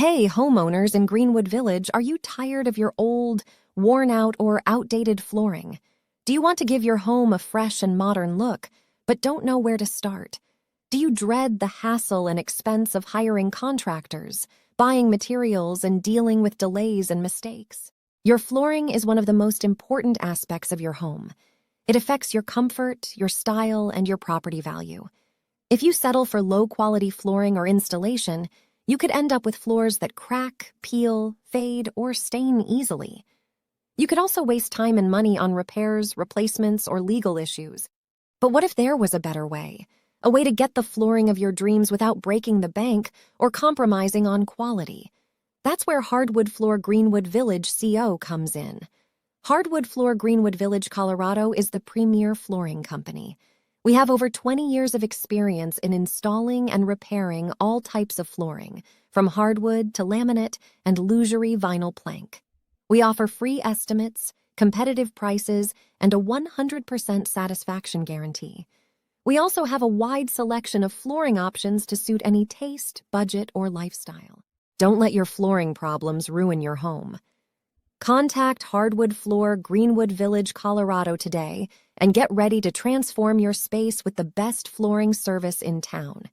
Hey, homeowners in Greenwood Village, are you tired of your old, worn-out, or outdated flooring? Do you want to give your home a fresh and modern look, but don't know where to start? Do you dread the hassle and expense of hiring contractors, buying materials, and dealing with delays and mistakes? Your flooring is one of the most important aspects of your home. It affects your comfort, your style, and your property value. If you settle for low-quality flooring or installation, you could end up with floors that crack, peel, fade, or stain easily. You could also waste time and money on repairs, replacements, or legal issues. But what if there was a better way? A way to get the flooring of your dreams without breaking the bank or compromising on quality. That's where Hardwood Floor Greenwood Village CO comes in. Hardwood Floor Greenwood Village, Colorado is the premier flooring company. We have over 20 years of experience in installing and repairing all types of flooring, from hardwood to laminate and luxury vinyl plank. We offer free estimates, competitive prices, and a 100% satisfaction guarantee. We also have a wide selection of flooring options to suit any taste, budget, or lifestyle. Don't let your flooring problems ruin your home. Contact Hardwood Floor Greenwood Village, Colorado today and get ready to transform your space with the best flooring service in town.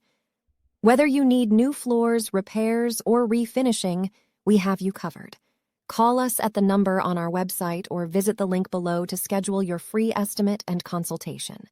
Whether you need new floors, repairs, or refinishing, we have you covered. Call us at the number on our website or visit the link below to schedule your free estimate and consultation.